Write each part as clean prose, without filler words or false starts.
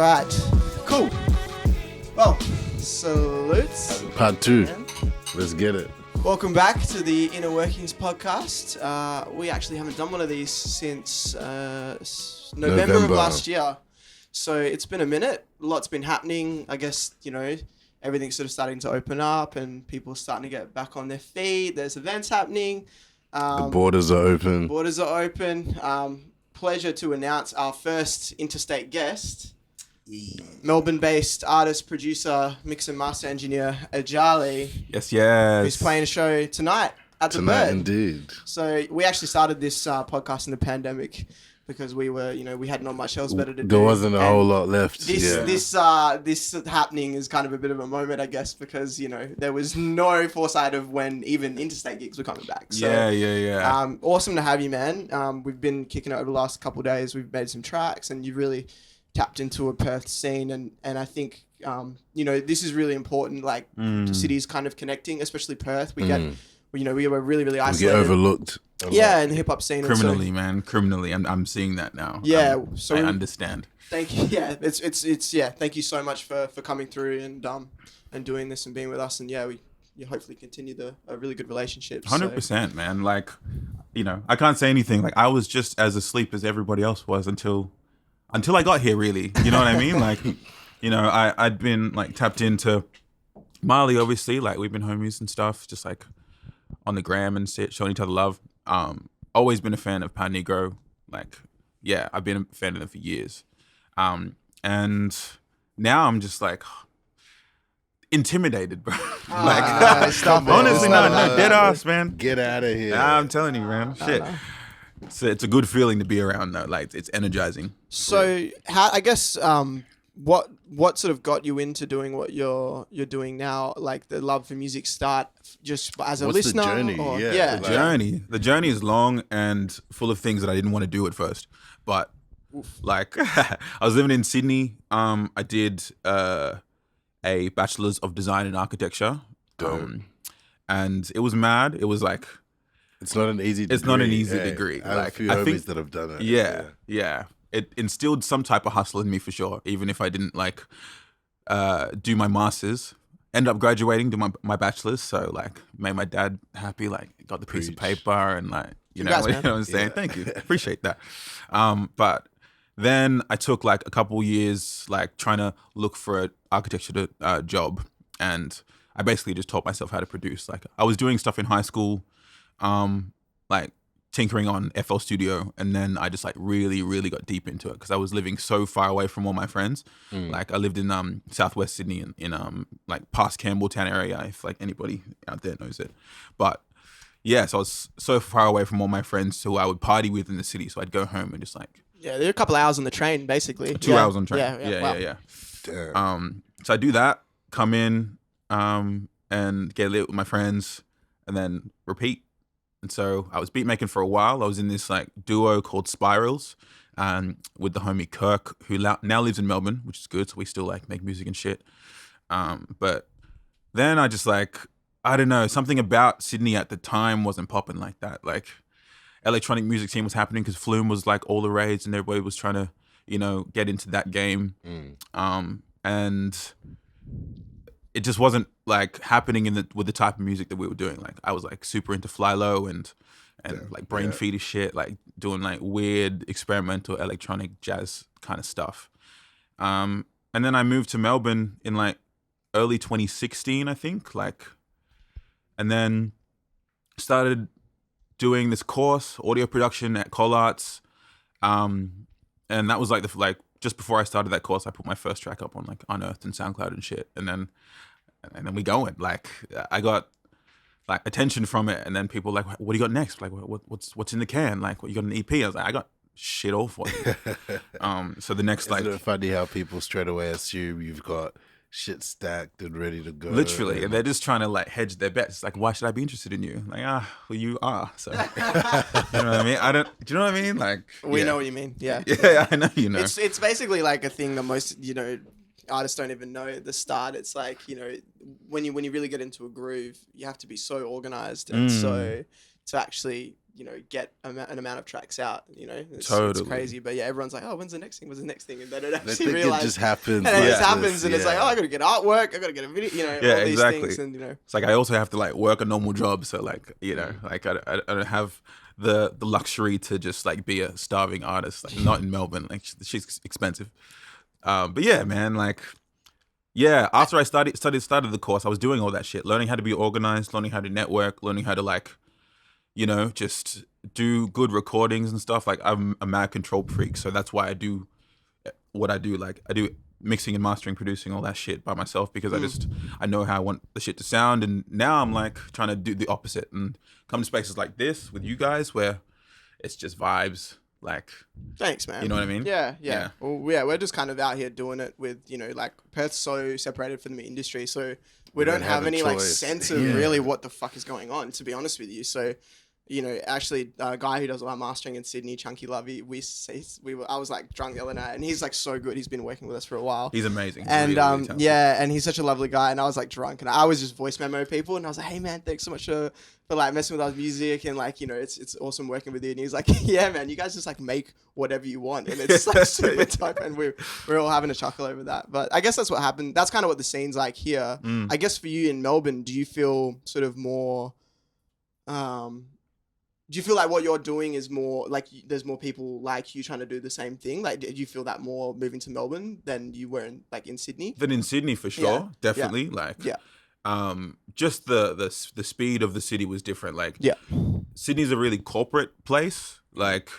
Right. Cool. Well, salutes. Part 2. Let's get it. Welcome back to the Inner Workings podcast. We actually haven't done one of these since November of last year. So it's been a minute. A lot's been happening. I guess, everything's sort of starting to open up and people are starting to get back on their feet. There's events happening. The borders are open. Pleasure to announce our first interstate guest, Melbourne-based artist, producer, mix and master engineer, IJALE. Yes. Who's playing a show tonight at the Bird. Indeed. So we actually started this podcast in the pandemic because we were, we had not much else better to do. There wasn't a whole lot left. This happening is kind of a bit of a moment, I guess, because there was no foresight of when even interstate gigs were coming back. So, Yeah. Awesome to have you, man. We've been kicking it over the last couple of days. We've made some tracks, and you've really tapped into a Perth scene, and I think this is really important. Like cities kind of connecting, especially Perth. We get we were really, really isolated. We get overlooked. Yeah, in the hip hop scene. Criminally, man. Criminally. I'm seeing that now. Yeah. I understand. Thank you. Yeah, it's thank you so much for coming through and doing this and being with us. And we hopefully continue a really good relationship. 100%, man. Like, I can't say anything. Like, I was just as asleep as everybody else was until I got here, really. You know what I mean? Like, I'd been like tapped into Marley, obviously. Like, we've been homies and stuff, just like on the gram and showing each other love. Always been a fan of Pan Negro. Like, yeah, I've been a fan of them for years. And now I'm just like intimidated, bro. Honestly, no, dead ass, man. Get out of here. I'm telling you, man. Shit. It's a good feeling to be around, though. Like, it's energizing. So, I guess, what sort of got you into doing what you're doing now? Like, the love for music start just as a listener? The journey? The journey is long and full of things that I didn't want to do at first. But, like, I was living in Sydney. I did a Bachelor's of Design and Architecture. And it was mad. It was like... It's not an easy degree. It's not an easy degree. I have a few homies that have done it. Yeah. It instilled some type of hustle in me for sure, even if I didn't like do my master's. End up graduating, do my bachelor's, so like made my dad happy, like got the piece of paper and like you know what I'm saying. Yeah. Thank you, appreciate that. But then I took like a couple years like trying to look for an architecture job, and I basically just taught myself how to produce. Like I was doing stuff in high school, like tinkering on FL Studio, and then I just like really, really got deep into it because I was living so far away from all my friends. Like I lived in Southwest Sydney in like past Campbelltown area, if like anybody out there knows it. But yeah, so I was so far away from all my friends who I would party with in the city. So I'd go home and just like they're a couple of hours on the train, basically. 2 hours on the train. Yeah. Damn. So I do that, come in, and get lit with my friends, and then repeat. And so I was beat making for a while. I was in this like duo called Spirals, with the homie Kirk, who now lives in Melbourne, which is good. So we still like make music and shit. But then I just like, I don't know, something about Sydney at the time wasn't popping like that. Like electronic music scene was happening because Flume was like all the rage and everybody was trying to, get into that game. And it just wasn't like happening with the type of music that we were doing. Like I was like super into fly low and like brain feeder shit, like doing like weird experimental electronic jazz kind of stuff. And then I moved to Melbourne in like early 2016, I think. And then started doing this course, audio production at Collarts. And that was like just before I started that course, I put my first track up on like Unearthed and SoundCloud and shit. And then we going. Like I got like attention from it, and then people like, what do you got next? Like what's in the can? Like what you got an EP? I was like, I got shit all for you. So the next Isn't it funny how people straight away assume you've got shit stacked and ready to go? Literally, and they're just trying to like hedge their bets. It's like, why should I be interested in you? Like, well, you are. So, you know what I mean? Do you know what I mean? Like, we know what you mean. Yeah, yeah, I know you know. It's basically like a thing that most artists don't even know at the start. It's like when you really get into a groove, you have to be so organized and so to actually get an amount of tracks out. It's Totally. crazy. But yeah, everyone's like, oh, when's the next thing? When's the next thing? And they don't They actually think realize it just happens. And it like just happens, this, and it's like, oh, I got to get artwork. I got to get a video. Yeah, all these exactly. things, and It's like I also have to like work a normal job, so like like I don't have the luxury to just like be a starving artist. Like not in Melbourne, like she's expensive. But yeah, man, like yeah. After I started the course, I was doing all that shit, learning how to be organized, learning how to network, learning how to like, just do good recordings and stuff. Like I'm a mad control freak, so that's why I do what I do. Like I do mixing and mastering, producing, all that shit by myself because I know how I want the shit to sound. And now I'm like trying to do the opposite and come to spaces like this with you guys where it's just vibes. Like, thanks, man. You know what I mean? Yeah. Well, yeah, we're just kind of out here doing it with, like Perth's so separated from the industry, so we don't have any like sense of really what the fuck is going on, to be honest with you. So, actually, a guy who does all our mastering in Sydney, Chunky Lovey, I was like drunk the other night, and he's like so good. He's been working with us for a while. He's amazing. He's and really talented. yeah, and he's such a lovely guy. And I was like drunk, and I was just voice memo people, and I was like, hey man, thanks so much for like messing with our music, and like it's awesome working with you. And he's like, yeah man, you guys just like make whatever you want, and it's like super dope, and we're all having a chuckle over that. But I guess that's what happened. That's kind of what the scene's like here. I guess for you in Melbourne, do you feel sort of more do you feel like what you're doing is more like there's more people like you trying to do the same thing? Like, did you feel that more moving to Melbourne than you were in Sydney? Than in Sydney for sure, definitely. Like, just the speed of the city was different. Like, Sydney's a really corporate place. Like,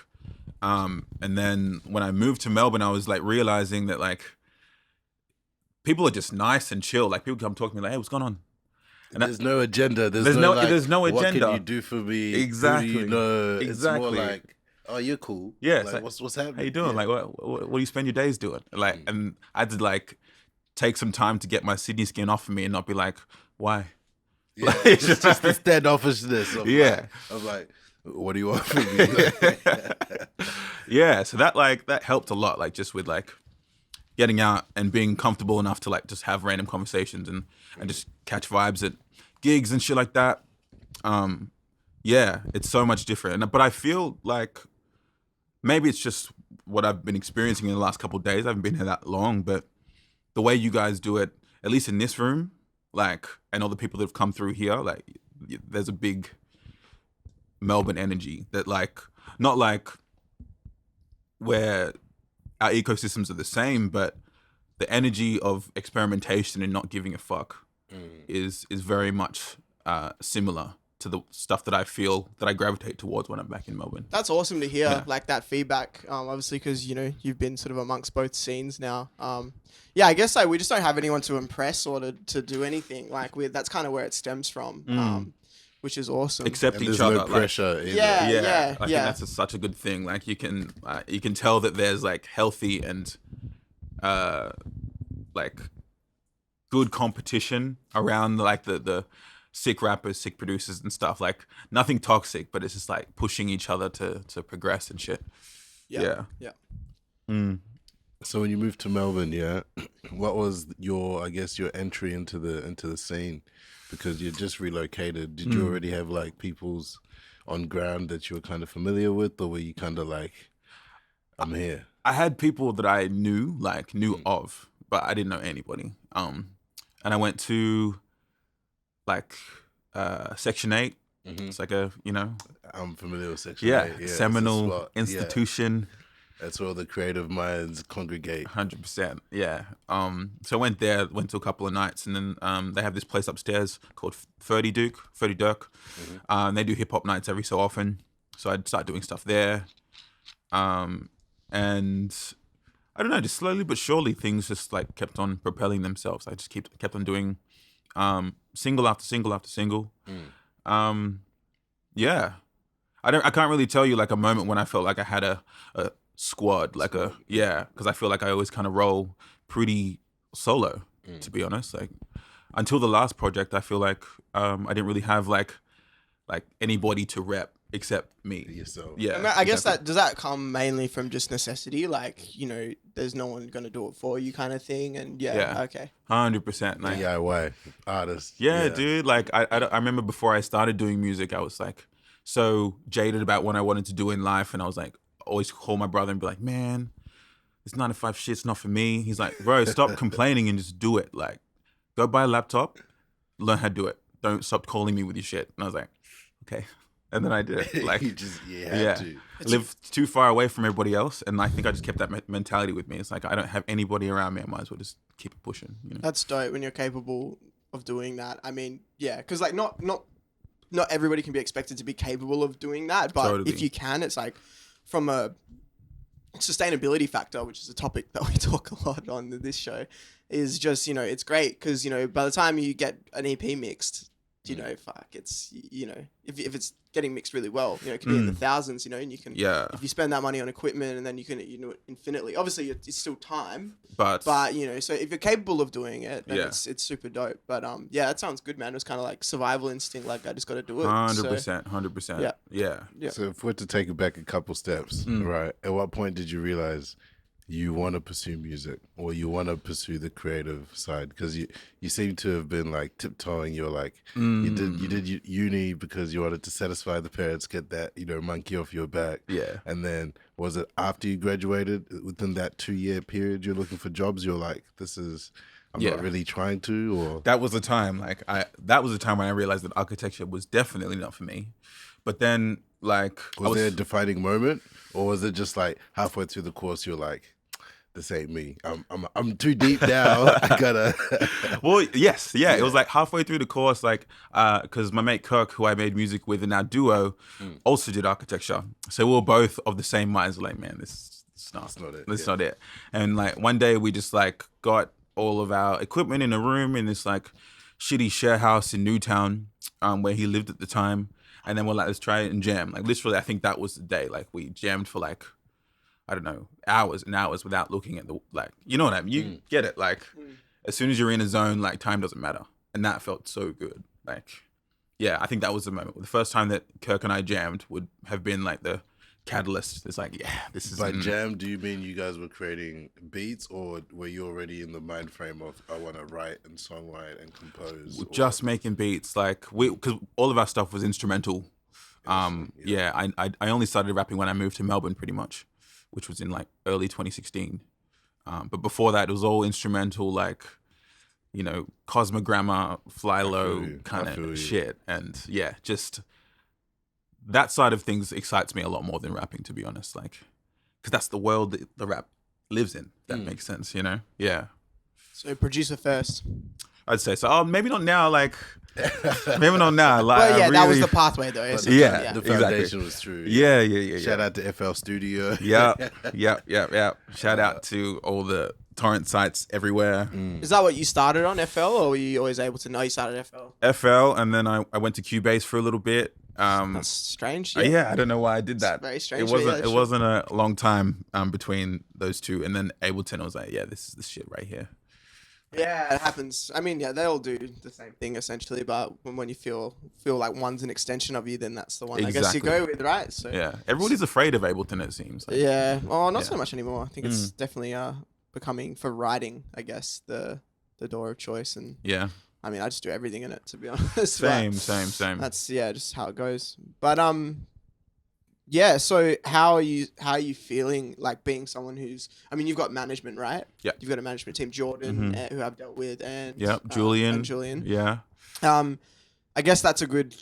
and then when I moved to Melbourne, I was like realizing that like people are just nice and chill. Like people come talk to me like, hey, what's going on? And there's no agenda. There's no agenda. What can you do for me? Exactly. Who do you know? Exactly. It's more like, oh, you're cool. Yeah. Like, what's happening? How you doing? Like, what do you spend your days doing? Like, and I had to like take some time to get my Sydney skin off of me and not be like, why? Yeah, like, it's just the standoffishness. Of like, what do you want from me? Yeah. So that helped a lot. Like just with like getting out and being comfortable enough to like just have random conversations and just catch vibes at gigs and shit like that. Yeah, it's so much different. But I feel like maybe it's just what I've been experiencing in the last couple of days. I haven't been here that long, but the way you guys do it, at least in this room, like, and all the people that have come through here, like, there's a big Melbourne energy that like, not like where our ecosystems are the same, but the energy of experimentation and not giving a fuck is very much similar to the stuff that I feel that I gravitate towards when I'm back in Melbourne. That's awesome to hear, like that feedback, obviously, because, you've been sort of amongst both scenes now. Yeah, I guess we just don't have anyone to impress or to do anything. Like, that's kind of where it stems from, which is awesome. Accept and each there's other. no pressure. Like, I think that's such a good thing. Like, you can tell that there's like healthy and like good competition around like the sick rappers, sick producers and stuff. Like nothing toxic, but it's just like pushing each other to progress and shit. Yeah. So when you moved to Melbourne, what was your entry into the scene? Because you just relocated. Did you already have like people's on ground that you were kind of familiar with, or were you kind of like, I'm here? I had people that I knew of, but I didn't know anybody. And I went to like Section 8. It's like I'm familiar with Section 8. Yeah, seminal institution. That's where the creative minds congregate. 100%. Yeah. So I went there, went to a couple of nights, and then they have this place upstairs called 30 Dirk. And they do hip hop nights every so often. So I'd start doing stuff there. And I don't know, just slowly but surely things just like kept on propelling themselves. I just kept on doing single after single after single. Yeah. I can't really tell you like a moment when I felt like I had a squad, like because I feel like I always kind of roll pretty solo, to be honest. Like until the last project, I feel like I didn't really have like anybody to rep except me. Yourself. Yeah. I guess does that come mainly from just necessity? Like, there's no one going to do it for you kind of thing. And okay. 100%. Like, DIY artist. Yeah, dude. Like I remember before I started doing music, I was like so jaded about what I wanted to do in life, and I was like, always call my brother and be like, man, this 9 to 5 shit's not for me. He's like, bro, stop complaining and just do it. Like, go buy a laptop, learn how to do it. Don't stop calling me with your shit. And I was like, okay. And then I did it. Like, you had to. I lived too far away from everybody else, and I think I just kept that mentality with me. It's like, I don't have anybody around me. I might as well just keep it pushing. You know? That's dope when you're capable of doing that. I mean, yeah, because like not everybody can be expected to be capable of doing that, but Totally. if you can, it's like from a sustainability factor, which is a topic that we talk a lot on this show, is just, you know, it's great because, you know, by the time you get an EP mixed, you know, fuck, it's, you know, if it's getting mixed really well, you know, it can be in the thousands, you know, and you can, if you spend that money on equipment and then you can, you know, infinitely, obviously it's still time, but you know, so if you're capable of doing it, then it's super dope. But yeah, that sounds good, man. It was kind of like survival instinct, like I just got to do it. 100%. Yeah. So if we're to take it back a couple steps, right? At what point did you realize you want to pursue music or you want to pursue the creative side? Because you seem to have been like tiptoeing. You're like you did uni because you wanted to satisfy the parents, get that, you know, monkey off your back. Yeah. And then was it after you graduated, within that 2-year period, you're looking for jobs? You're like, I'm not really trying to, or that was the time. Like that was the time when I realized that architecture was definitely not for me. But then, like, was there a defining moment, or was it just like halfway through the course you're like, this ain't me. I'm too deep now. I gotta. Well, yes, yeah. It was like halfway through the course, like, because my mate Kirk, who I made music with in our duo, also did architecture. So we were both of the same minds. Like, man, this is not it. This is not it. And like one day we just like got all of our equipment in a room in this like shitty share house in Newtown, where he lived at the time. And then we're like, let's try it and jam. Like literally, I think that was the day. Like we jammed for like, I don't know, hours and hours without looking at the, like, you know what I mean? You get it. Like, as soon as you're in a zone, like, time doesn't matter. And that felt so good. Like, yeah, I think that was the moment. The first time that Kirk and I jammed would have been, like, the catalyst. It's like, yeah, this is... By jam, do you mean you guys were creating beats, or were you already in the mind frame of, I want to write and songwrite and compose? We're just making beats. Like, because all of our stuff was instrumental. I only started rapping when I moved to Melbourne, pretty much, which was in like early 2016. But before that, it was all instrumental, like, you know, Cosmogramma, Fly Low kind of shit. And yeah, just that side of things excites me a lot more than rapping, to be honest. Like, because that's the world that the rap lives in. That makes sense, you know? Yeah. So producer first. I'd say so. Oh, maybe not now, like... Maybe not now. Like, well, yeah, that was the pathway, though. Yeah, the foundation was true. Yeah. Shout out to FL Studio. Yeah. Shout out to all the torrent sites everywhere. Is that what you started on, FL, or were you always able to know you started FL? FL, and then I went to Cubase for a little bit. That's strange. Yeah, I don't know why I did that. It's very strange. It wasn't a long time between those two, and then Ableton. I was like, yeah, this is the shit right here. Yeah, it happens. I mean, yeah, they all do the same thing essentially, but when you feel like one's an extension of you, then that's the one I guess you go with, right? So yeah, everybody's afraid of Ableton, it seems. Like, yeah, not so much anymore. I think it's definitely becoming, for writing, I guess, the door of choice. And yeah, I mean, I just do everything in it, to be honest. Same. That's just how it goes. But yeah. So how are you feeling, like being someone who's? I mean, you've got management, right? Yeah. You've got a management team, Jordan, who I've dealt with, and Julian. Yeah. I guess that's a good,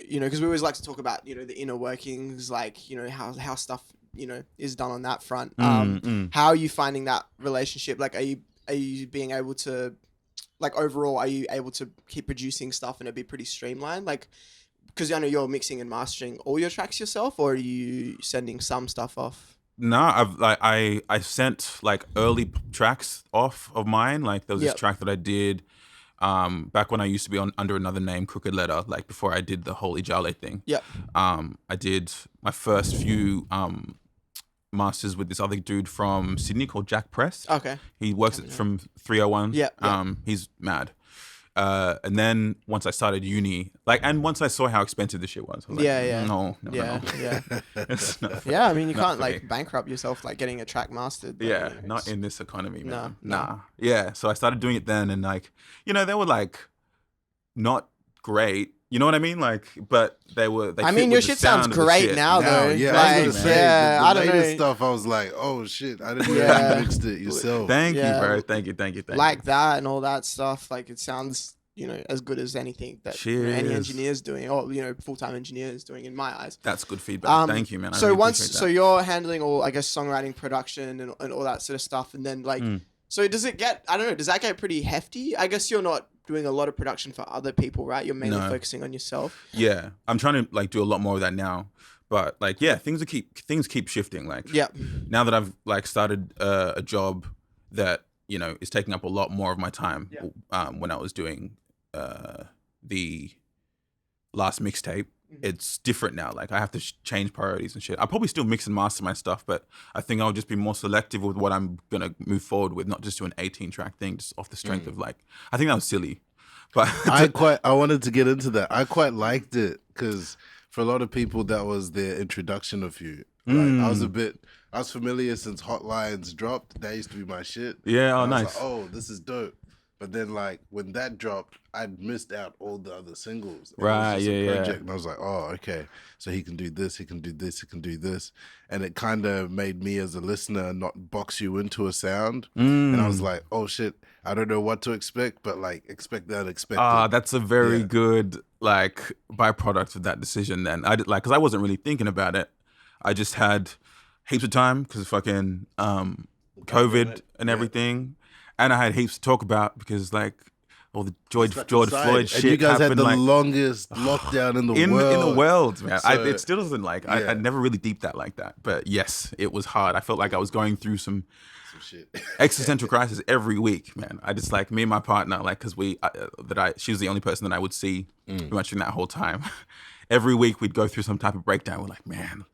you know, because we always like to talk about, you know, the inner workings, like, you know, how stuff, you know, is done on that front. How are you finding that relationship? Like, are you being able to, like, overall, are you able to keep producing stuff and it be pretty streamlined? Like, because I know you're mixing and mastering all your tracks yourself, or are you sending some stuff off? No, I sent like early tracks off of mine. Like there was this track that I did back when I used to be under another name, Crooked Letter, like before I did the whole IJALE thing. Yep. I did my first few masters with this other dude from Sydney called Jack Press. Okay. He works from 301. Yeah. He's mad. And then once I started uni, like, and once I saw how expensive this shit was, I was like, no. It's not, yeah, I mean, you can't like bankrupt yourself like getting a track mastered. But, yeah, not in this economy, man. Nah. Yeah, so I started doing it then, and like, you know, they were like not great, You know what I mean? Like, but they fit I mean, with your the shit sound sounds of the great shit. now, though. Yeah, Like, I was gonna say, the I don't latest know. stuff. I was like, oh shit, I didn't know Yeah. you mixed it yourself. Thank you, Yeah. bro. Thank you. Like that and all that stuff. Like, it sounds, as good as anything that any Cheers. engineer's doing, or full-time engineers doing, in my eyes. That's good feedback. Thank you, man. I really appreciate that. So you're handling all, I guess, songwriting, production, and all that sort of stuff, and then like, so does it get? I don't know. Does that get pretty hefty? I guess you're not doing a lot of production for other people, right? You're mainly focusing on yourself. Yeah, I'm trying to like do a lot more of that now. But like, yeah, things keep shifting. Like, now that I've like started a job that is taking up a lot more of my time. When I was doing the last mixtape, it's different now. Like, I have to change priorities and shit. I'll probably still mix and master my stuff, but I think I'll just be more selective with what I'm gonna move forward with, not just do an 18-track thing just off the strength of like. I think that was silly, but I wanted to get into that. I quite liked it because for a lot of people that was their introduction of you. Like, I was familiar since Hotlines dropped. That used to be my shit. Yeah, and I was nice. like, oh, this is dope. But then, like, when that dropped, I'd missed out all the other singles. And Right, it was just a project, yeah. And I was like, oh, okay. So he can do this, he can do this, he can do this. And it kind of made me as a listener not box you into a sound. And I was like, oh, shit, I don't know what to expect, but, like, expect the unexpected. That's a very good, like, byproduct of that decision then. I did, like, because I wasn't really thinking about it. I just had heaps of time because of fucking COVID and everything. And I had heaps to talk about because, like, all the George Floyd shit. And you guys happened, had the like, longest lockdown in the in world. the world, man. So, It still doesn't like. I never really deeped that like that. But yes, it was hard. I felt like I was going through some shit. existential crisis every week, man. I just like me and my partner, like, because she was the only person that I would see pretty much in that whole time. Every week we'd go through some type of breakdown. We're like, man,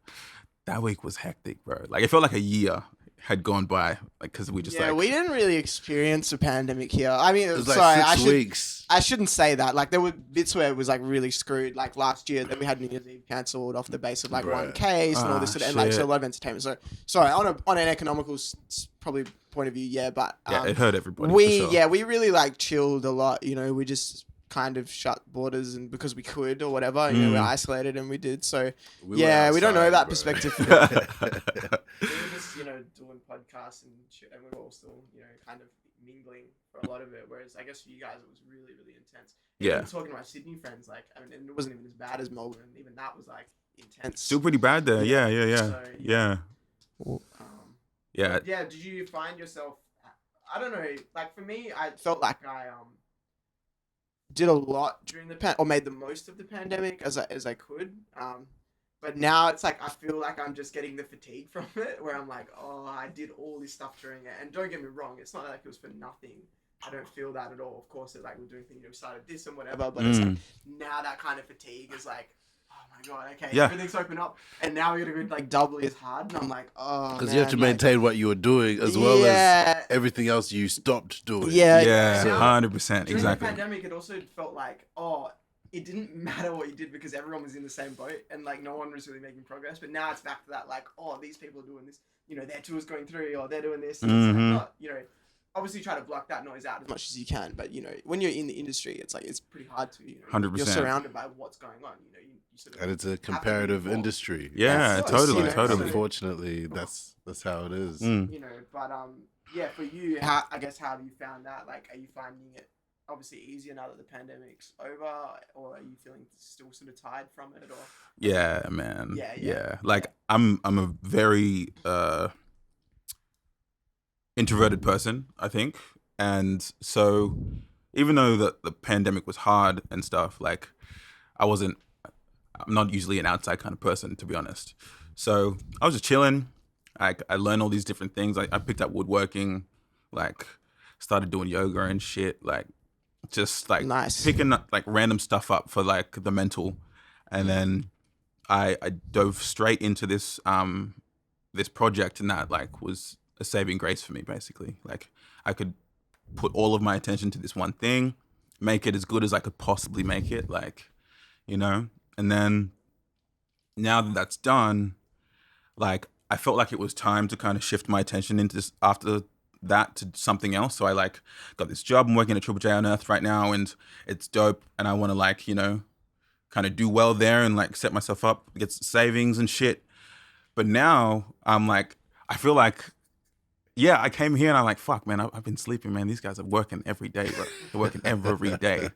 that week was hectic, bro. Like, it felt like a year had gone by, like, because we just we didn't really experience a pandemic here. I mean, It was sorry, like 6 weeks. I shouldn't say that. Like, there were bits where it was like really screwed. Like last year, that we had New Year's Eve cancelled off the base of like one case and all this sort of, and like so a lot of entertainment. So sorry, on an economical probably point of view, but it hurt everybody. We for sure. we really like chilled a lot. We just kind of shut borders and because we could or whatever. We were isolated and we did. So we don't know that perspective. We were just doing podcasts and shit, and we were all still kind of mingling for a lot of it. Whereas I guess for you guys it was really really intense. Even talking to my Sydney friends, like, I mean, it wasn't even as bad as Melbourne. Even that was like intense. Still pretty bad there. Yeah. So, yeah. Yeah. Did you find yourself? I don't know. Like, for me, I felt like I did a lot during or made the most of the pandemic as I could. But now it's like I feel like I'm just getting the fatigue from it, where I'm like, oh, I did all this stuff during it. And don't get me wrong, it's not like it was for nothing. I don't feel that at all. Of course, it's like we're doing things, we started this and whatever. But it's like now that kind of fatigue is like, oh my god, okay, everything's open up, and now we gotta go like doubly as hard. And I'm like, oh, because you have to maintain what you were doing as well as everything else you stopped doing. 100%. During Exactly. the pandemic, it also felt like, it didn't matter what you did because everyone was in the same boat and like no one was really making progress. But now it's back to that, like, these people are doing this, their tour's going through, or they're doing this. And it's like not, obviously try to block that noise out as much as you can. But when you're in the industry, it's like it's pretty hard to. 100%. You're surrounded by what's going on. You sort of, and it's a comparative industry. Yeah, totally. Unfortunately, that's how it is. But for you, how have you found that? Like, are you finding it obviously easier now that the pandemic's over, or are you feeling still sort of tired from it? Or yeah, man. Yeah. Like, I'm a very introverted person, I think, and so even though the pandemic was hard and stuff, like, I'm not usually an outside kind of person, to be honest. So I was just chilling. I learned all these different things. I picked up woodworking, like started doing yoga and shit, like just like picking up like random stuff up for like the mental. And then I dove straight into this this project, and that like was a saving grace for me, basically. Like, I could put all of my attention to this one thing, make it as good as I could possibly make it, like, and then now that that's done, like, I felt like it was time to kind of shift my attention into this, after that, to something else. So I like got this job. I'm working at Triple J Unearthed right now, and it's dope. And I want to like, kind of do well there and like set myself up, get savings and shit. But now I'm like, I feel like, yeah, I came here and I'm like, fuck, man, I've been sleeping, man. These guys are working every day, bro. They're working every day.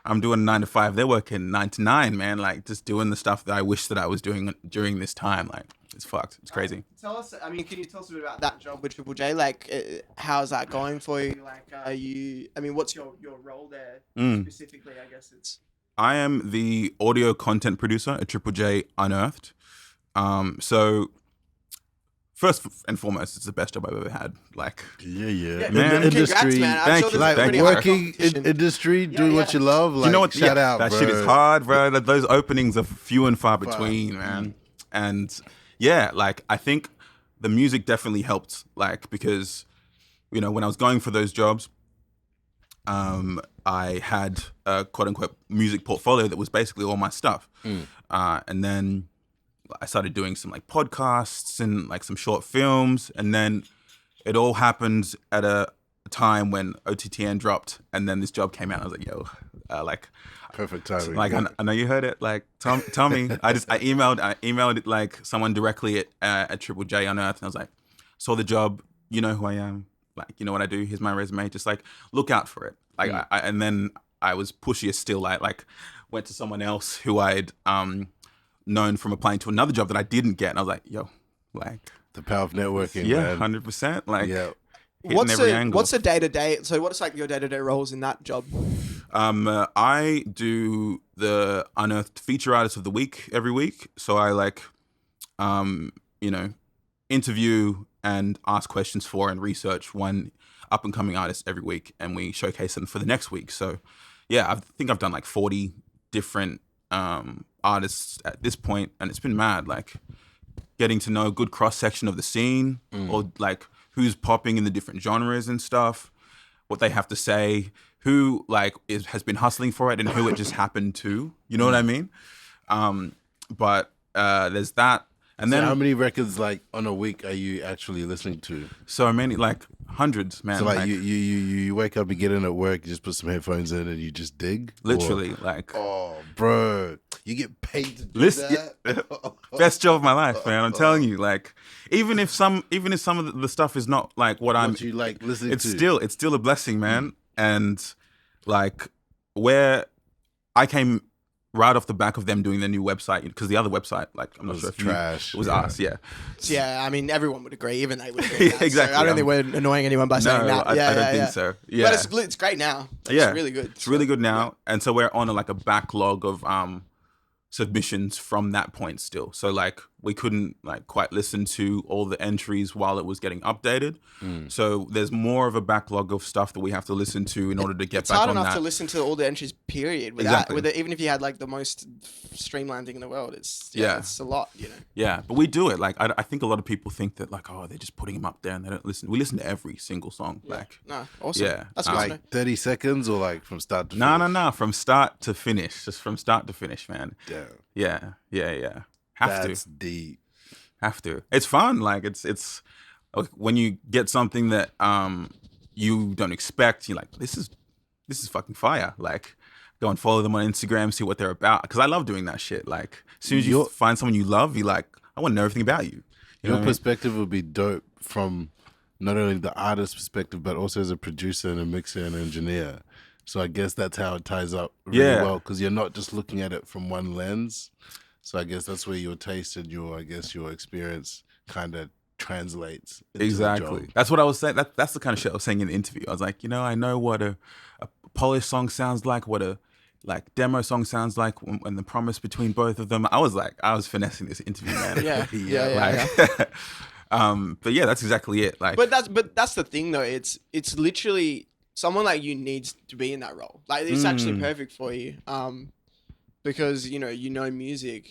I'm doing 9 to 5. They're working 9 to 9, man. Like just doing the stuff that I wish that I was doing during this time. Like it's fucked. It's crazy. Tell us. I mean, can you tell us a bit about that job with Triple J? Like, how's that going for you? Like, I mean, what's your role there specifically? I guess it's. I am the audio content producer at Triple J Unearthed. So first and foremost, it's the best job I've ever had. Like, yeah. Man, in the industry, man. I'm thank sure you. there's like Thank pretty you. high working competition. in industry, doing what you love. Like, you know what? shout out, that bro. shit is hard, bro. Those openings are few and far between, man. And yeah, like I think the music definitely helped. Like because when I was going for those jobs, I had a quote unquote music portfolio that was basically all my stuff, and then I started doing some like podcasts and like some short films, and then it all happened at a time when OTTN dropped, and then this job came out. And I was like, "Yo, like, Perfect timing. like I know you heard it. Like, tell me." I emailed it like someone directly at Triple J Unearthed, and I was like, "Saw the job. You know who I am. Like, you know what I do. Here's my resume. Just like look out for it." Like, and then I was pushier still. Like went to someone else who I'd known from applying to another job that I didn't get, and I was like, "Yo, like." The power of networking, Yeah, man. 100%. Like, Yeah. hitting every angle. What's the day-to-day? So what's like your day-to-day roles in that job? I do the Unearthed Feature Artist of the Week every week. So I like, interview and ask questions for and research one up and coming artist every week, and we showcase them for the next week. So yeah, I think I've done like 40 different artists at this point, and it's been mad. Like getting to know a good cross section of the scene, or like who's popping in the different genres and stuff, what they have to say, who like has been hustling for it, and who it just happened to. You know what I mean? But there's that, and then how many records like on a week are you actually listening to? so many, like hundreds, man. So like you wake up, you get in at work, you just put some headphones in, and you just dig. literally, like Oh, bro, you get paid to do Listen, that. best job of my life, man. I'm telling you, like even if some of the stuff is not like what I'm, What you like listening it's to? still a blessing, man. And like where I came right off the back of them doing their new website, because the other website, like I'm not was sure if trash. it was Yeah. us, yeah. Yeah, I mean everyone would agree, even they would agree. Yeah, That. So exactly. I don't think we're annoying anyone by saying that. I don't think so. Yeah, But it's great now. It's yeah, really good. It's really good now, and so we're on a backlog of submissions from that point still. So like we couldn't like quite listen to all the entries while it was getting updated. So there's more of a backlog of stuff that we have to listen to in order to get It's back hard on enough that. to listen to all the entries, period. Without, Exactly. with it, even if you had like the most streamlined thing in the world, it's a lot, you know. Yeah, but we do it. Like I think a lot of people think that like, oh, they're just putting them up there and they don't listen. We listen to every single song. Like No, awesome. Yeah. That's good to know. Like 30 seconds or like from start to finish? no, from start to finish, just from start to finish, man. Damn. Yeah. Have That's to. deep. Have to. It's fun. Like it's like when you get something that you don't expect, you're like, this is fucking fire. Like go and follow them on Instagram, see what they're about. Because I love doing that shit. Like as soon as you find someone you love, you're like, I want to know everything about you. You know Your what I mean? perspective would be dope from not only the artist perspective, but also as a producer and a mixer and engineer. So I guess that's how it ties up really well, because you're not just looking at it from one lens. So I guess that's where your taste and your experience kind of translates into Exactly. the job. That's what I was saying. That's the kind of shit I was saying in the interview. I was like, I know what a polished song sounds like, what a like demo song sounds like, when the promise between both of them. I was finessing this interview, man. Yeah. But yeah, that's exactly it. Like, But that's the thing though. It's literally someone like you needs to be in that role. Like it's actually perfect for you. Because you know music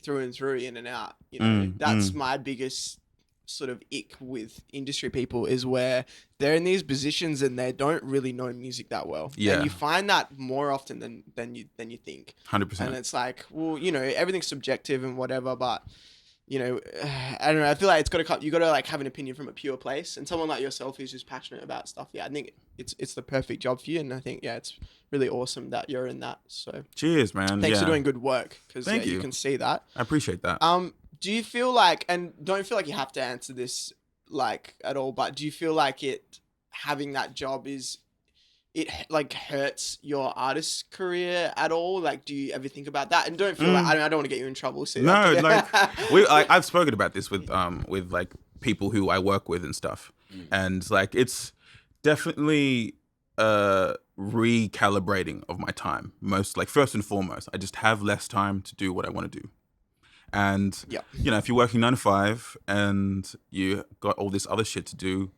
through and through, in and out. That's my biggest sort of ick with industry people, is where they're in these positions and they don't really know music that well. Yeah. And you find that more often than you think. 100%. And it's like, well, everything's subjective and whatever, but you know, I don't know. I feel like it's got to come. You got to like have an opinion from a pure place, and someone like yourself who's just passionate about stuff. Yeah, I think it's the perfect job for you, and I think it's really awesome that you're in that. So cheers, man. thanks for doing good work because Thank you. You can see that. I appreciate that. Do you feel like, and don't feel like you have to answer this like at all, but do you feel like having that job it like hurts your artist career at all? Like, do you ever think about that? And don't feel like I don't want to get you in trouble. So no, I've spoken about this with like people who I work with and stuff, and like it's definitely recalibrating of my time. First and foremost, I just have less time to do what I want to do. And you know, if you're working 9 to 5 and you got all this other shit to do,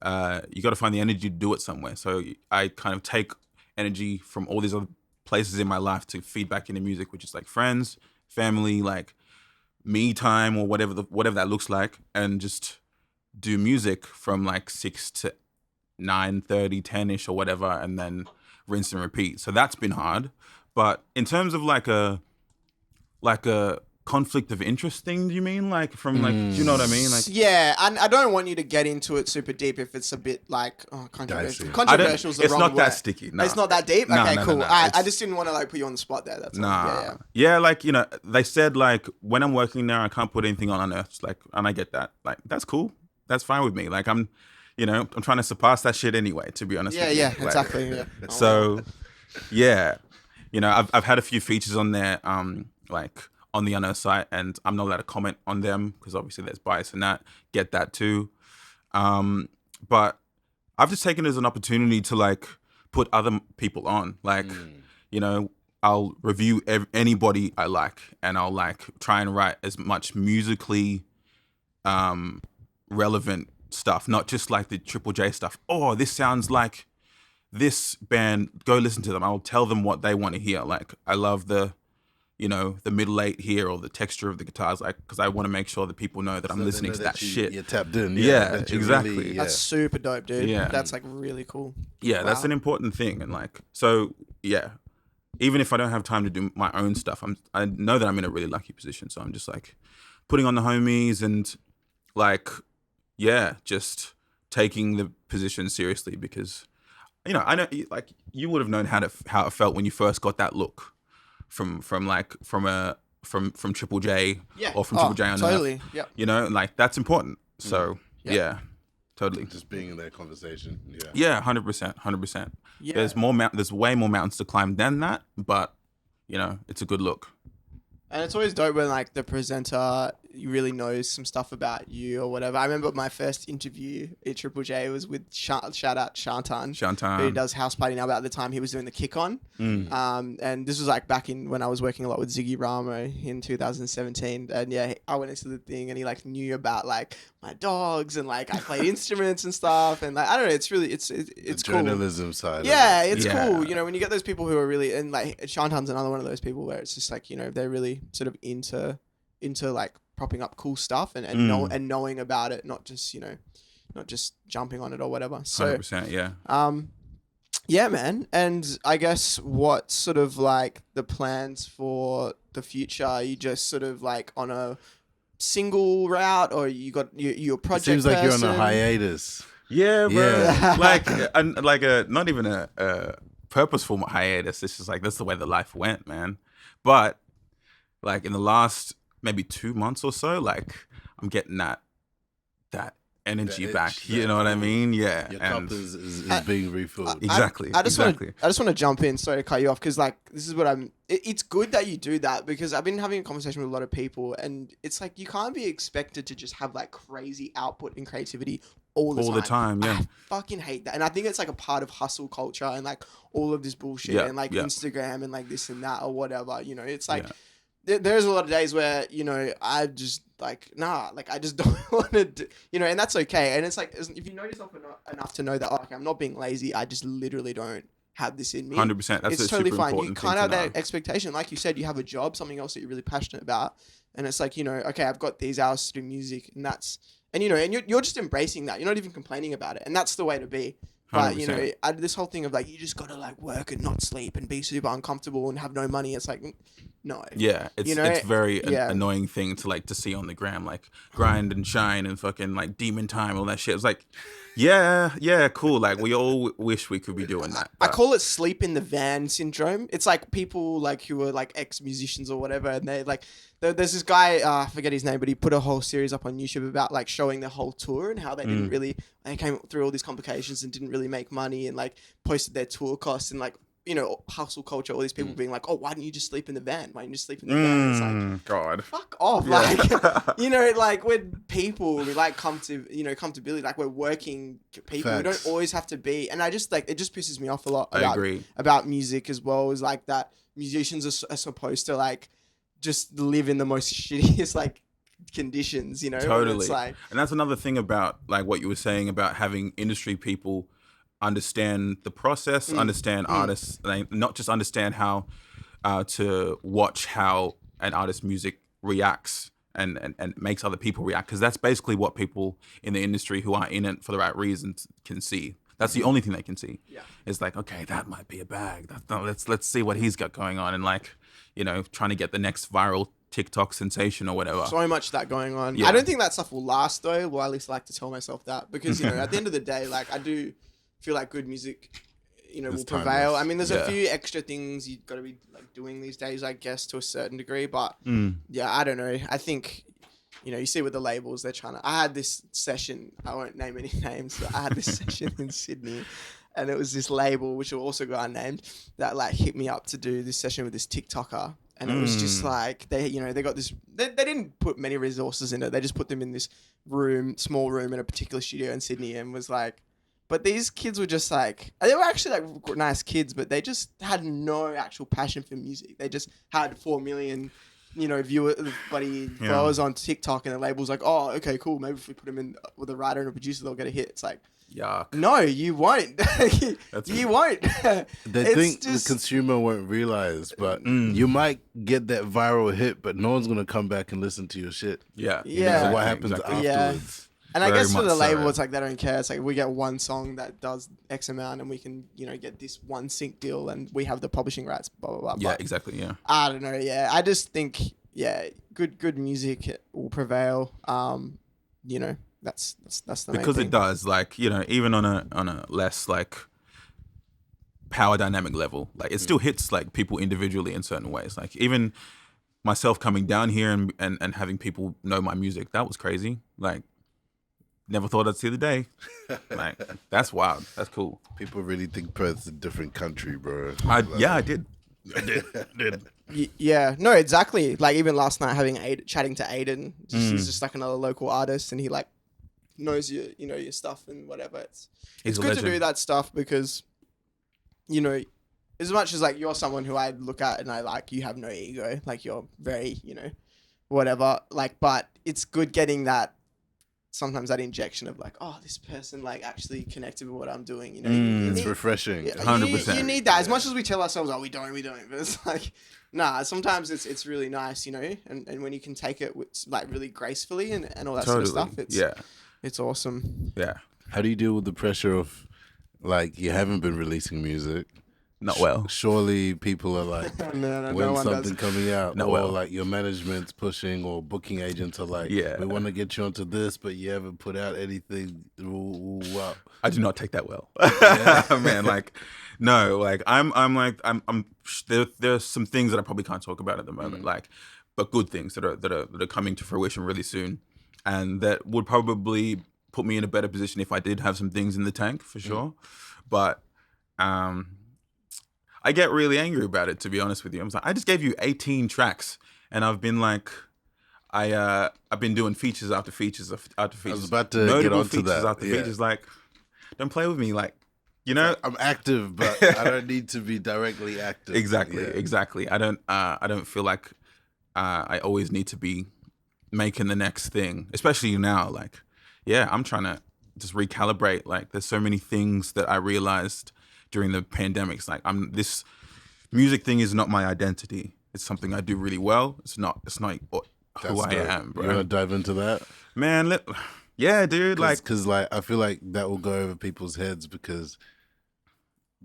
you got to find the energy to do it somewhere. So I kind of take energy from all these other places in my life to feed back into music, which is like friends, family, like me time, or whatever that looks like, and just do music from like 6 to 9:30, 10ish or whatever, and then rinse and repeat. So that's been hard. But in terms of like a conflict of interest thing, do you mean? Like from like, do you know what I mean? Like, yeah, and I don't want you to get into it super deep if it's a bit like controversial. Controversial is the wrong word. It's not that sticky. No. It's not that deep? No, okay, no, cool. no, I just didn't want to like put you on the spot there. That's all. Yeah, like, you know, they said like when I'm working there, I can't put anything on Unearthed. Like, and I get that. Like, that's cool. That's fine with me. Like, I'm trying to surpass that shit anyway, to be honest with you. Yeah, like, exactly. Yeah. So, yeah, you know, I've had a few features on there, like on the Unearthed site, and I'm not allowed to comment on them because obviously there's bias in that. Get that too. But I've just taken it as an opportunity to like put other people on. Like, you know, I'll review anybody I like, and I'll like try and write as much musically relevant stuff, not just like the Triple J stuff. Oh, this sounds like this band. Go listen to them. I'll tell them what they want to hear. Like, I love the middle eight here, or the texture of the guitars, like, because I want to make sure that people know that I'm listening to that shit. You're tapped in. Yeah, exactly. Really, That's super dope, dude. Yeah. That's like really cool. Yeah, Wow. That's an important thing. And like, so yeah, even if I don't have time to do my own stuff, I know that I'm in a really lucky position. So I'm just like putting on the homies and like, yeah, just taking the position seriously, because, you know, I know, like, you would have known how it felt when you first got that look from Triple J, or from Triple J Unearthed. Totally. Yeah. You know, like, that's important. So yeah, totally. Just being in that conversation. Yeah. Yeah, 100%. Yeah. There's way more mountains to climb than that, but you know, it's a good look. And it's always dope when like the presenter really knows some stuff about you or whatever. I remember my first interview at Triple J was with shout out Shantan, who does House Party now. But at the time he was doing the Kick On, and this was like back in when I was working a lot with Ziggy Ramo in 2017. And yeah, I went into the thing and he like knew about like my dogs and like I played instruments and stuff. And like I don't know, it's really it's cool. Journalism side. Yeah, it's cool. You know, when you get those people who are really, and like Shantan's another one of those people where it's just like, you know, they're really sort of into like propping up cool stuff and knowing about it, not just, you know, not just jumping on it or whatever. So 100%, yeah. Yeah, man. And I guess what sort of like the plans for the future? Are you just sort of like on a single route, or you're a project? It seems like person? you're on a hiatus. Yeah, bro. Yeah. like not even a purposeful hiatus. It's just like that's the way that life went, man. But like in the last maybe 2 months or so, like I'm getting that energy back. You know what I mean? Yeah. Your cup is being refilled. Exactly. I just want to jump in. Sorry to cut you off, because like this is what it's good that you do that, because I've been having a conversation with a lot of people, and it's like you can't be expected to just have like crazy output and creativity all the time. Yeah. I fucking hate that. And I think it's like a part of hustle culture and like all of this bullshit and like Instagram and like this and that or whatever. You know, it's like there's a lot of days where, you know, I just like, nah, like I just don't want to do, you know, and that's okay. And it's like, if you know yourself enough to know that, okay, I'm not being lazy, I just literally don't have this in me. 100%. That's it's totally fine. You can't kind of have that expectation. Like you said, you have a job, something else that you're really passionate about. And it's like, you know, okay, I've got these hours to do music, and you know, and you're just embracing that. You're not even complaining about it. And that's the way to be. But you know, 100%. this whole thing of like you just gotta like work and not sleep and be super uncomfortable and have no money. It's like, no. Yeah, it's You know, it's very yeah. annoying thing to see on the gram, like grind and shine and fucking like demon time, all that shit. It's like, yeah, cool. Like we all wish we could be doing that. I but- call it sleep in the van syndrome. It's like people like who are like ex-musicians or whatever, and they like there's this guy, I forget his name, but he put a whole series up on YouTube about like showing the whole tour and how they didn't really, they came through all these complications and didn't really make money, and like posted their tour costs and like, you know, hustle culture, all these people being like, oh, why don't you just sleep in the van? Why don't you just sleep in the van? It's like, God. fuck off. Yeah. Like, you know, like we're people, we like comfortability, like we're working people. We Facts. don't always have to be, and I just like, it just pisses me off a lot I agree. about music as well, is like that musicians are supposed to like just live in the most shittiest like conditions, you know? And Totally. it's like, And that's another thing about like what you were saying about having industry people understand the process, understand artists, like, not just understand how to watch how an artist's music reacts and makes other people react, because that's basically what people in the industry who are in it for the right reasons can see. That's the only thing they can see. Yeah. It's like, okay, that might be a bag. Let's see what he's got going on, and like, you know, trying to get the next viral TikTok sensation or whatever. so much of that going on. Yeah. I don't think that stuff will last though. Well, at least I like to tell myself that, because, you know, at the end of the day, like I do feel like good music, you know, will It's prevail. timeless. I mean, there's Yeah. a few extra things you've got to be like doing these days, I guess, to a certain degree. But yeah, I don't know. I think, you know, you see with the labels, they're trying to. I had this session. I won't name any names, but I had this session in Sydney, and it was this label, which will also go unnamed, that like hit me up to do this session with this TikToker. And it was just like, they, you know, they got this, they didn't put many resources in it. They just put them in this room, small room in a particular studio in Sydney, and was like, but these kids were just like, they were actually like nice kids, but they just had no actual passion for music. They just had 4 million, you know, followers on TikTok, and the label's like, oh, okay, cool. Maybe if we put them in with a writer and a producer, they'll get a hit. It's like, Yuck. no, you won't. You won't. They It's think just- the consumer won't realize, but you might get that viral hit, but no one's gonna come back and listen to your shit. Yeah. Yeah. So what happens Exactly. Yeah. afterwards? And I Very guess for much the label, so. it's like they don't care. It's like we get one song that does X amount, and we can, you know, get this one sync deal, and we have the publishing rights. Blah blah blah. Yeah, But exactly. Yeah. I don't know. Yeah, I just think good music will prevail. You know, that's the main Because thing. it does, like, you know, even on a less like power dynamic level, like it still hits like people individually in certain ways. Like even myself coming down here and having people know my music, that was crazy. Like never thought I'd see the day. Like that's wild. That's cool. People really think Perth's a different country, bro. I did. Yeah, no, exactly. Like even last night, chatting to Aiden, he's just like another local artist, and he like knows your stuff and whatever. It's He's a good to legend. do that stuff, because, you know, as much as like you're someone who I look at and I like, you have no ego, like you're very, you know, whatever. Like, but it's good getting that. Sometimes that injection of like, oh, this person like actually connected with what I'm doing. You know, you It's need- refreshing. Yeah, 100%. You need that. As much as we tell ourselves, oh, we don't. But it's like, nah, sometimes it's really nice, you know, and when you can take it with, like really gracefully and all that Totally. sort of stuff, it's awesome. Yeah. How do you deal with the pressure of, like, you haven't been releasing music? Not well. Surely people are like, No when one something does. coming out, Not or well. like your management's pushing, or booking agents are like, Yeah. we want to get you onto this, but you haven't put out anything. Wow. I do not take that well, man. Like, no, like I'm there's some things that I probably can't talk about at the moment, like, but good things that are coming to fruition really soon, and that would probably put me in a better position if I did have some things in the tank for sure. But I get really angry about it, to be honest with you. I'm like, I just gave you 18 tracks, and I've been like, I've been doing features after features after features. I was about to Notable get onto features that. after Yeah. features. Like, don't play with me. Like, you know. I'm active, but I don't need to be directly active. Exactly, Yeah. exactly. I don't feel like I always need to be making the next thing, especially now. Like, yeah, I'm trying to just recalibrate. Like, there's so many things that I realized during the pandemics. Like, this music thing is not my identity. It's something I do really well. It's not who That's I dope. am, bro. You want to dive into that? Man, Yeah, dude. Because like I feel like that will go over people's heads because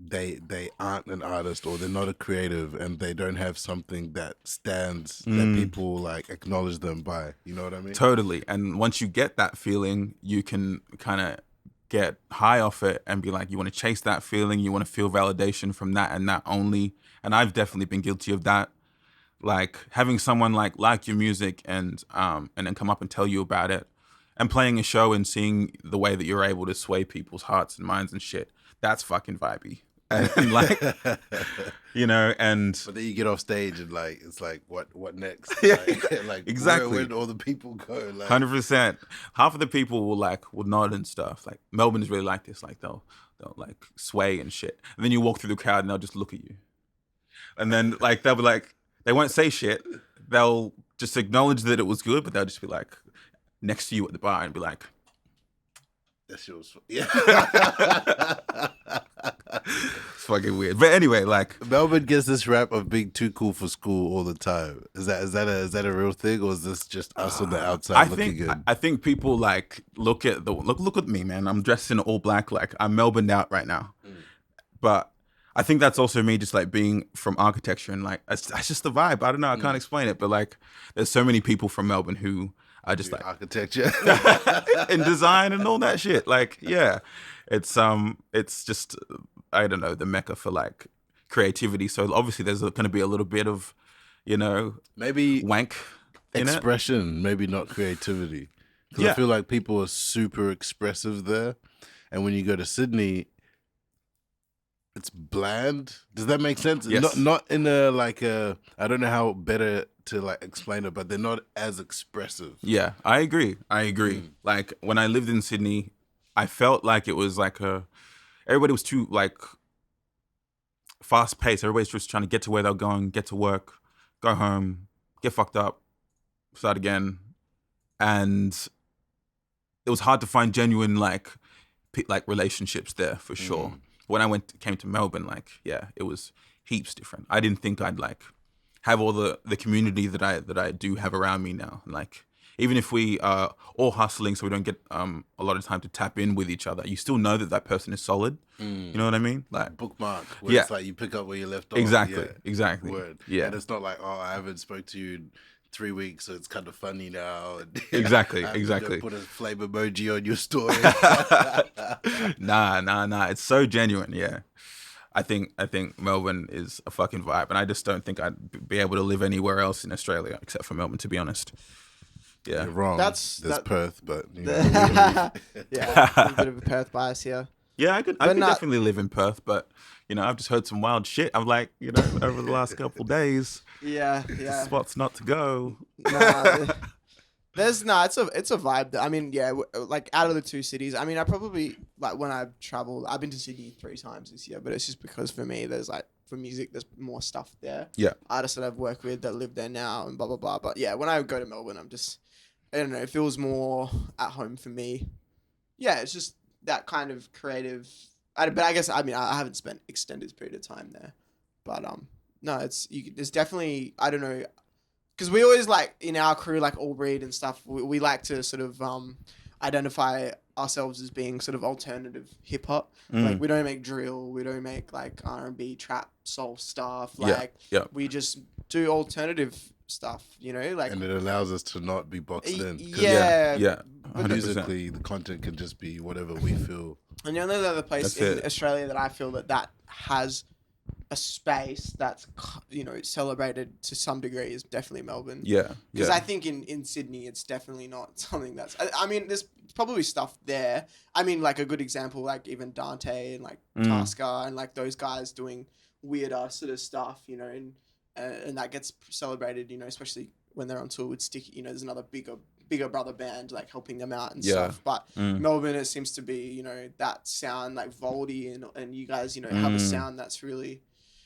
they aren't an artist or they're not a creative and they don't have something that stands that people like acknowledge them by. You know what I mean? Totally. And once you get that feeling, you can kind of get high off it and be like, you want to chase that feeling, you want to feel validation from that and that only. And I've definitely been guilty of that. Like having someone like your music and then come up and tell you about it, and playing a show and seeing the way that you're able to sway people's hearts and minds and shit. That's fucking vibey. And like, you know, and but then you get off stage and like it's like what next? Yeah, like exactly. Where all the people go? Like 100%. Half of the people will nod and stuff. Like Melbourne is really like this. Like they'll like sway and shit. And then you walk through the crowd and they'll just look at you. And then like they'll be like, they won't say shit. They'll just acknowledge that it was good, but they'll just be like next to you at the bar and be like, that shit was yeah. It's fucking weird. But anyway, like Melbourne gets this rap of being too cool for school all the time. Is that a real thing, or is this just us on the outside looking good? I think people like look at me, man. I'm dressed in all black, like I'm Melbourne out right now. But I think that's also me just like being from architecture and like that's just the vibe. I don't know, I can't explain it, but like there's so many people from Melbourne who are just like architecture and design and all that shit. Like, yeah. It's just I don't know, the mecca for like creativity. So obviously there's going to be a little bit of, you know, maybe wank in expression, maybe not creativity. Because I feel like people are super expressive there, and when you go to Sydney, it's bland. Does that make sense? Yes. Not in a like a, I don't know how better to like explain it, but they're not as expressive. Yeah, I agree. Like when I lived in Sydney, I felt like it was like everybody was too like fast paced. Everybody's just trying to get to where they're going, get to work, go home, get fucked up, start again. And it was hard to find genuine like relationships there for sure. When I came to Melbourne, like, yeah, it was heaps different. I didn't think I'd like have all the community that I do have around me now. Like, even if we are all hustling, so we don't get a lot of time to tap in with each other, you still know that person is solid. You know what I mean? Like bookmark. Where it's like you pick up where you left off. Exactly. Word. Yeah. And it's not like, oh, I haven't spoke to you in 3 weeks, so it's kind of funny now. Exactly. Put a flame emoji on your story. Nah. It's so genuine. Yeah. I think Melbourne is a fucking vibe, and I just don't think I'd be able to live anywhere else in Australia except for Melbourne, to be honest. Yeah. You're wrong. There's Perth, but you know. Yeah, a bit of a Perth bias here. Yeah, I could definitely live in Perth, but you know, I've just heard some wild shit. I'm like, you know, over the last couple of days. Yeah. Spots not to go. It's a vibe. I mean, yeah, like out of the two cities, I mean, I probably like when I've traveled, I've been to Sydney 3 times this year, but it's just because for me, there's like for music, there's more stuff there. Yeah, artists that I've worked with that live there now and blah blah blah. But yeah, when I go to Melbourne, I don't know, it feels more at home for me. Yeah, it's just that kind of creative. But I guess I haven't spent extended period of time there, but no, there's definitely, I don't know, because we always like in our crew, like All Breed and stuff, we like to sort of identify ourselves as being sort of alternative hip hop. Like we don't make drill, we don't make like R&B, trap, soul stuff. Like we just do alternative stuff, you know, like, and it allows us to not be boxed in. Yeah. Musically, the content can just be whatever we feel. And the only other place in Australia that I feel that has a space that's, you know, celebrated to some degree is definitely Melbourne. Yeah. Because I think in Sydney, it's definitely not something that's, I mean, there's probably stuff there. I mean, like a good example, like even Dante and like Tasker and like those guys doing weirder sort of stuff, you know, and that gets celebrated, you know, especially when they're on tour with Sticky, you know, there's another bigger brother band like helping them out and stuff. But Melbourne, it seems to be, you know, that sound like Voldy and you guys, you know, have a sound that's really,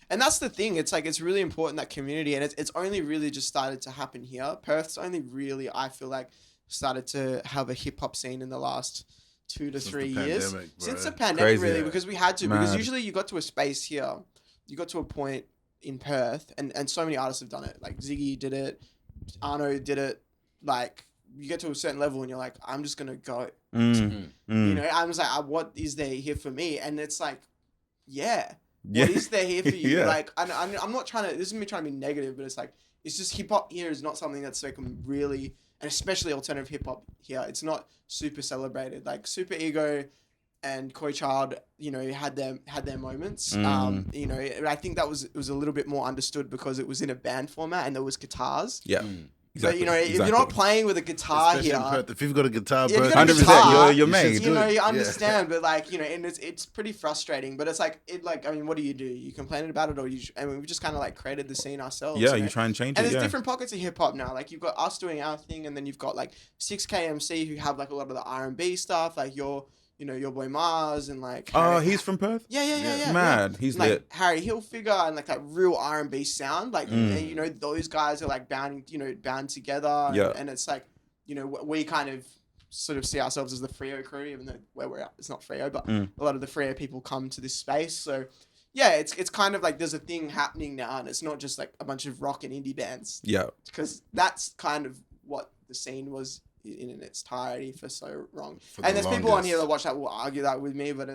and that's the thing. It's like, it's really important, that community, and it's only really just started to happen here. Perth's only really, I feel like, started to have a hip hop scene in the last 2 to 3 years. Since the pandemic, really, because we had to. Mad. Because usually you got to a space here, you got to a point in Perth, and so many artists have done it. Like Ziggy did it, Arno did it, like you get to a certain level and you're like, I'm just gonna go. Mm. You know, I'm just like, what is there here for me? And it's like, what is there here for you? Yeah. Like, I'm not trying to. This is me trying to be negative, but it's like, it's just hip hop here is not something that's like really, and especially alternative hip hop here. It's not super celebrated. Like Super Ego and Koi Child, you know, had their moments. You know, I think it was a little bit more understood because it was in a band format and there was guitars. Yeah. Exactly. But you know, if you're not playing with a guitar Especially in here, Perth, if you've got a guitar, yeah, if you've Perth, got a 100%, guitar, you're made. you know, you understand, but like, you know, and it's pretty frustrating. But it's like, I mean, what do? You complain about it, or I mean, we just kind of like created the scene ourselves. Yeah, you know? you try and change And it. there's Yeah. different pockets of hip hop now. Like you've got us doing our thing, and then you've got like 6KMC who have like a lot of the R&B stuff, like your boy Mars and like. Oh, he's from Perth? Yeah. Mad. He's like lit. Harry Hilfiger and like that real R&B sound, like and, you know, those guys are like bound together. Yeah. And it's like, you know, we kind of sort of see ourselves as the Freo crew, even though where we're at, it's not Freo, but a lot of the Freo people come to this space. So yeah, it's kind of like there's a thing happening now, and it's not just like a bunch of rock and indie bands. Yeah. Because that's kind of what the scene was in its entirety for so long. And there's people on here that watch that will argue that with me, but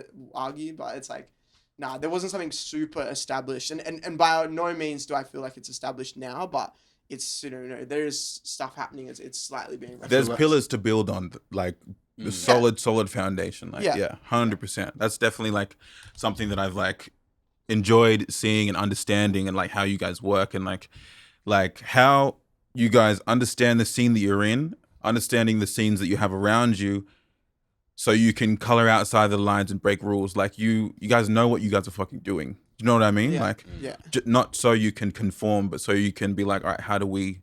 it's like, nah, there wasn't something super established. And by no means do I feel like it's established now, but it's, you know, there's stuff happening. It's slightly being recognized. There's pillars to build on, like the solid foundation. Like, yeah, 100%. That's definitely like something that I've like enjoyed seeing and understanding, and like how you guys work, and like how you guys understand the scene that you're in, understanding the scenes that you have around you, so you can color outside the lines and break rules. Like you guys know what you guys are fucking doing. You know what I mean? Yeah. Like, yeah. Not so you can conform, but so you can be like, all right, how do we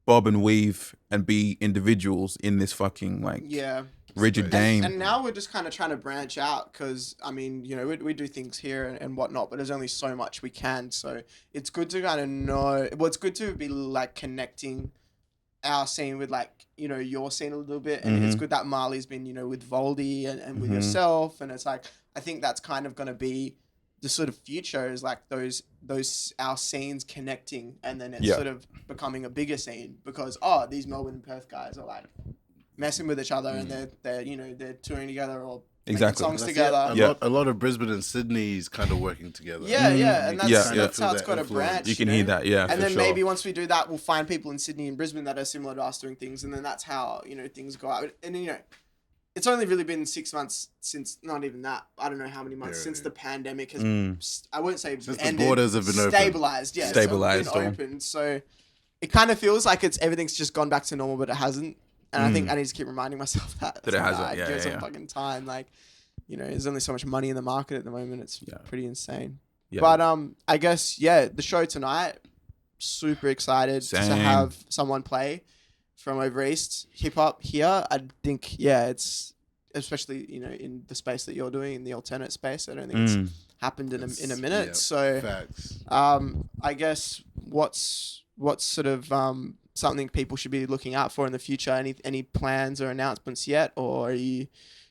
bob and weave and be individuals in this fucking like rigid game? And now we're just kind of trying to branch out because, I mean, you know, we do things here and whatnot, but there's only so much we can. So it's good to kind of know, well, it's good to be like connecting our scene with like, you know, your scene a little bit. And it's good that Marley's been, you know, with Voldy and with yourself. And it's like, I think that's kind of going to be the sort of future, is like those our scenes connecting, and then it's sort of becoming a bigger scene because, these Melbourne and Perth guys are like messing with each other and they're you know, they're touring together or making songs together. A lot of Brisbane and Sydney's kind of working together. And that's how it's got a branch. You can hear that, and then maybe once we do that, we'll find people in Sydney and Brisbane that are similar to us doing things, and then that's how, you know, things go out. And you know, it's only really been 6 months since, not even that, I don't know how many months since the pandemic has, I won't say since ended, the borders have been stabilized. Yeah, stabilized. Been open. So it kind of feels like everything's just gone back to normal, but it hasn't. And I think I need to keep reminding myself that it hasn't. Give it some fucking time. Like, you know, there's only so much money in the market at the moment. It's pretty insane. Yeah. But I guess the show tonight, super excited to have someone play from over east hip hop here. I think it's especially, you know, in the space that you're doing, in the alternate space. I don't think it's happened in a minute. So facts. I guess what's sort of something people should be looking out for in the future? Any plans or announcements yet, or are you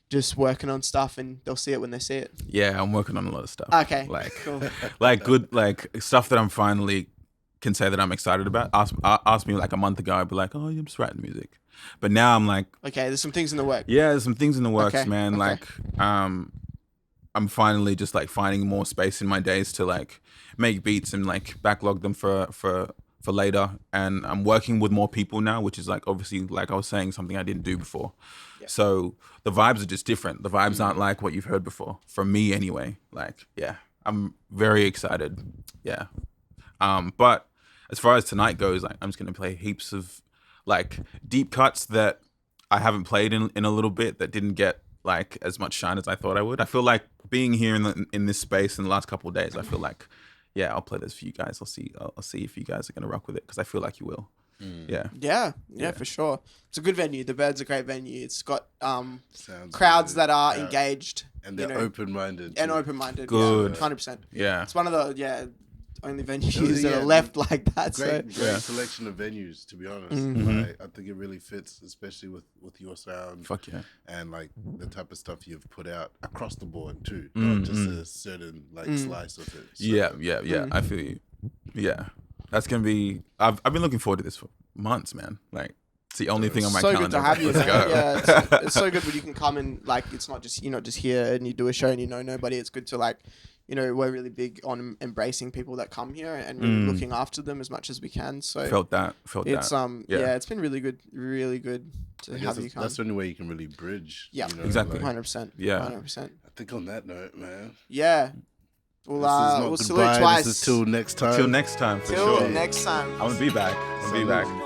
just working on stuff and they'll see it when they see it? Yeah, I'm working on a lot of stuff. Okay, like cool. like good, like stuff that I'm finally can say that I'm excited about. Ask me like a month ago, I'd be like, oh, I'm just writing music. But now I'm like, okay, there's some things in the work. Yeah, there's some things in the works, man. Okay. Like, I'm finally just like finding more space in my days to like make beats and like backlog them for later. And I'm working with more people now, which is like obviously, like I was saying, something I didn't do before. Yeah. So the vibes are just different. The vibes aren't like what you've heard before, from me anyway. Like, yeah, I'm very excited. Yeah. But as far as tonight goes, like I'm just gonna play heaps of like deep cuts that I haven't played in a little bit, that didn't get like as much shine as I thought I would. I feel like being here in this space in the last couple of days, I feel like, yeah, I'll play this for you guys. I'll see if you guys are gonna rock with it, because I feel like you will. Yeah, for sure. It's a good venue. The Bird's a great venue. It's got crowds that are engaged, and they're open-minded. Good. 100%. Yeah, it's one of the only venues that are left like that. Great selection of venues, to be honest. Like, I think it really fits, especially with your sound. Fuck yeah. And like the type of stuff you've put out across the board too, not just a certain like slice of it. So. Yeah. I feel you. Yeah, that's gonna be. I've been looking forward to this for months, man. Like, It's the only thing on my so calendar. good to have you, Let's man. go. Yeah, it's so good when you can come and like it's not just you're not just here and you do a show and you know nobody. It's good to like, you know, we're really big on embracing people that come here and really looking after them as much as we can. So Felt that. it's yeah, it's been really good to have you come. That's the only way you can really bridge. Yeah, you know, exactly. 100%. Yeah. 100%. I think on that note, man. Yeah. We'll This is not salute goodbye. twice. This is till next time. Till next time, for Till sure. next time. I'm gonna be back. I'm gonna be back.